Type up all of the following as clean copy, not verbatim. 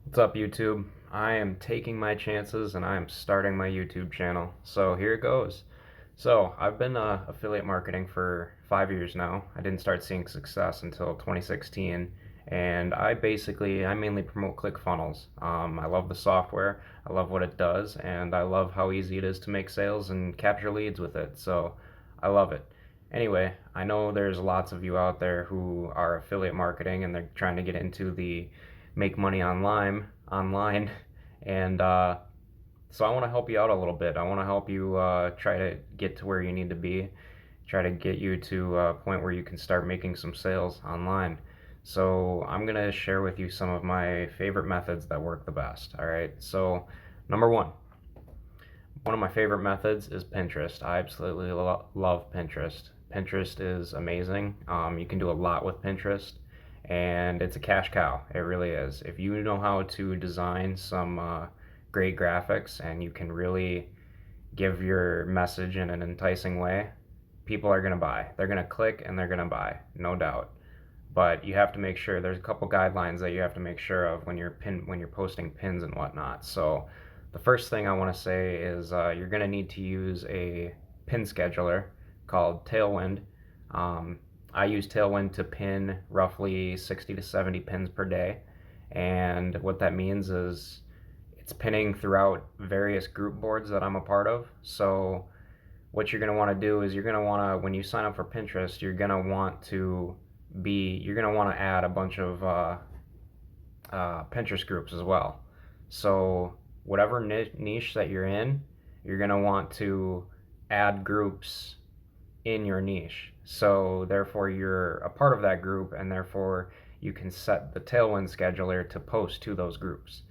What's up, YouTube? I am taking my chances and I am starting my YouTube channel. So here it goes. So I've been affiliate marketing for 5 years now. I didn't start seeing success until 2016, and I mainly promote ClickFunnels. I love the software, I love what it does, and I love how easy it is to make sales and capture leads with it. So I love it. Anyway, I know there's lots of you out there who are affiliate marketing and they're trying to get into the make money online, and so I want to help you out a little bit. I want to help you try to get to where you need to be, try to get you to a point where you can start making some sales online. So I'm gonna share with you some of my favorite methods that work the best. All right. So number one of my favorite methods is Pinterest. I absolutely love Pinterest. Pinterest is amazing. You can do a lot with Pinterest, and it's a cash cow. It really is. If you know how to design some great graphics and you can really give your message in an enticing way, people are going to buy. They're going to click and they're going to buy, no doubt. But you have to make sure there's a couple guidelines that you have to make sure of when you're posting pins and whatnot. So the first thing I want to say is you're going to need to use a pin scheduler called Tailwind. I use Tailwind to pin roughly 60 to 70 pins per day, and what that means is it's pinning throughout various group boards that I'm a part of. So what you're going to want to do is you're going to want to, when you sign up for Pinterest, you're going to want to add a bunch of Pinterest groups as well. So whatever niche that you're in, you're going to want to add groups in your niche. So therefore you're a part of that group, and therefore you can set the Tailwind scheduler to post to those groups.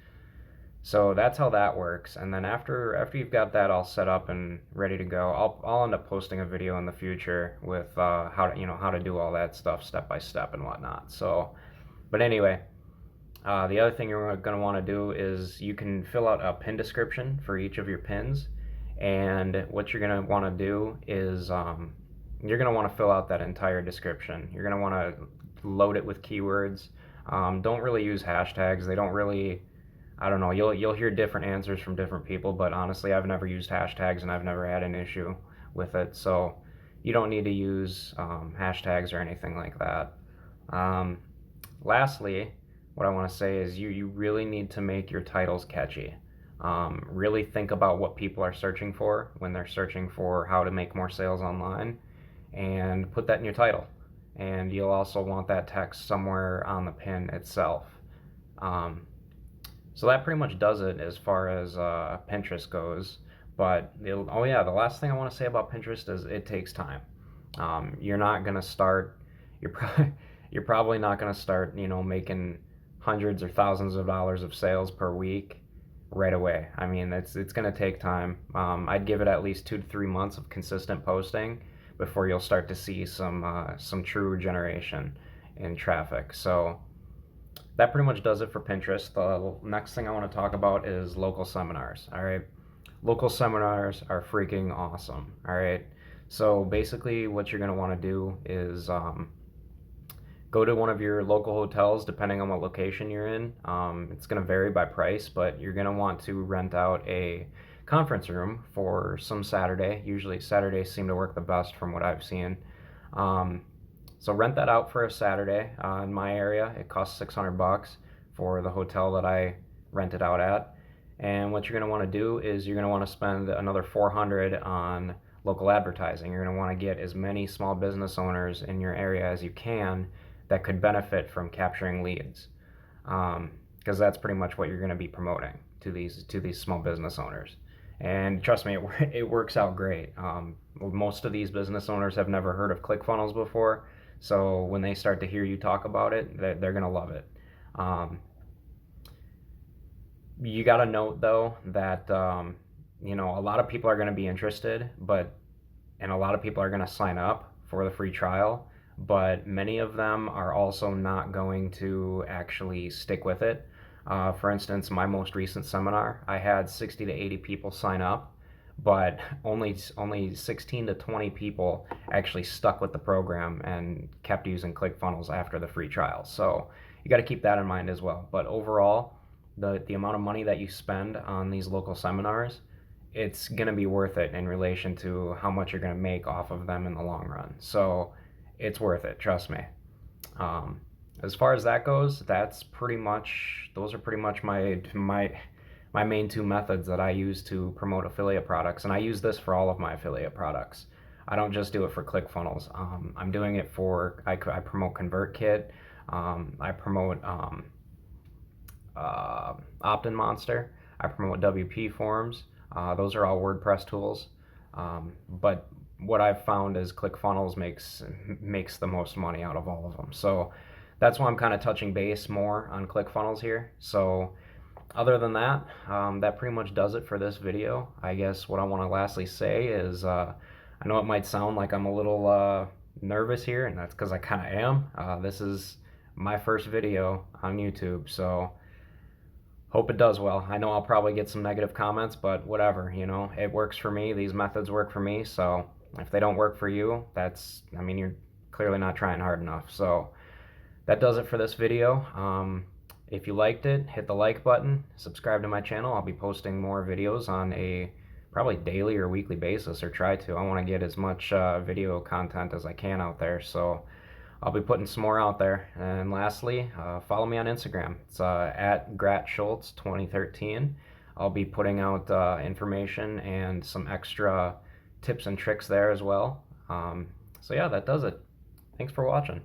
So that's how that works. And then after you've got that all set up and ready to go, I'll end up posting a video in the future with how to do all that stuff step by step and whatnot. So, but anyway, the other thing you're going to want to do is you can fill out a pin description for each of your pins, and what you're going to want to do is you're going to want to fill out that entire description. You're going to want to load it with keywords. Don't really use hashtags. They don't really, I don't know. You'll hear different answers from different people, but honestly, I've never used hashtags and I've never had an issue with it. So you don't need to use hashtags or anything like that. Um, Lastly, what I want to say is you really need to make your titles catchy. Really think about what people are searching for when they're searching for how to make more sales online, and put that in your title. And you'll also want that text somewhere on the pin itself. Um, so that pretty much does it as far as Pinterest goes. But oh yeah, the last thing I want to say about Pinterest is it takes time. You're not gonna start. You're probably you're probably not gonna start. Making hundreds or thousands of dollars of sales per week right away. I mean, it's gonna take time. I'd give it at least 2 to 3 months of consistent posting before you'll start to see some true generation in traffic. So that pretty much does it for Pinterest. The next thing I want to talk about is local seminars. All right. Local seminars are freaking awesome. All right. So basically, what you're going to want to do is go to one of your local hotels, depending on what location you're in. It's going to vary by price, but you're going to want to rent out a conference room for some Saturday. Usually, Saturdays seem to work the best from what I've seen. Um, so rent that out for a Saturday. In my area, it costs $600 for the hotel that I rent it out at. And what you're going to want to do is you're going to want to spend another $400 on local advertising. You're going to want to get as many small business owners in your area as you can that could benefit from capturing leads, because that's pretty much what you're going to be promoting to these small business owners. And trust me, it works out great. Most of these business owners have never heard of ClickFunnels before, so when they start to hear you talk about it, they're going to love it. You got to note though that a lot of people are going to be interested, and a lot of people are going to sign up for the free trial, but many of them are also not going to actually stick with it. For instance, my most recent seminar, I had 60 to 80 people sign up, but only 16 to 20 people actually stuck with the program and kept using ClickFunnels after the free trial. So you got to keep that in mind as well. But overall, the amount of money that you spend on these local seminars, it's going to be worth it in relation to how much you're going to make off of them in the long run. So it's worth it, trust me. Um, as far as that goes, those are pretty much my main two methods that I use to promote affiliate products, and I use this for all of my affiliate products. I don't just do it for ClickFunnels. I'm doing it for I promote ConvertKit. I promote Opt-in Monster. I promote WP Forms. Those are all WordPress tools. But what I've found is ClickFunnels makes the most money out of all of them. So that's why I'm kind of touching base more on ClickFunnels here. So other than that, that pretty much does it for this video. I guess what I want to lastly say is I know it might sound like I'm a little nervous here, and that's because I kind of am. This is my first video on YouTube, so hope it does well. I know I'll probably get some negative comments, but whatever, it works for me. These methods work for me, so if they don't work for you, you're clearly not trying hard enough. So that does it for this video. If you liked it, hit the like button, subscribe to my channel. I'll be posting more videos on a probably daily or weekly basis, or try to. I want to get as much video content as I can out there, so I'll be putting some more out there. And lastly, follow me on Instagram. It's at GratSchultz2013. I'll be putting out information and some extra tips and tricks there as well. So yeah, that does it. Thanks for watching.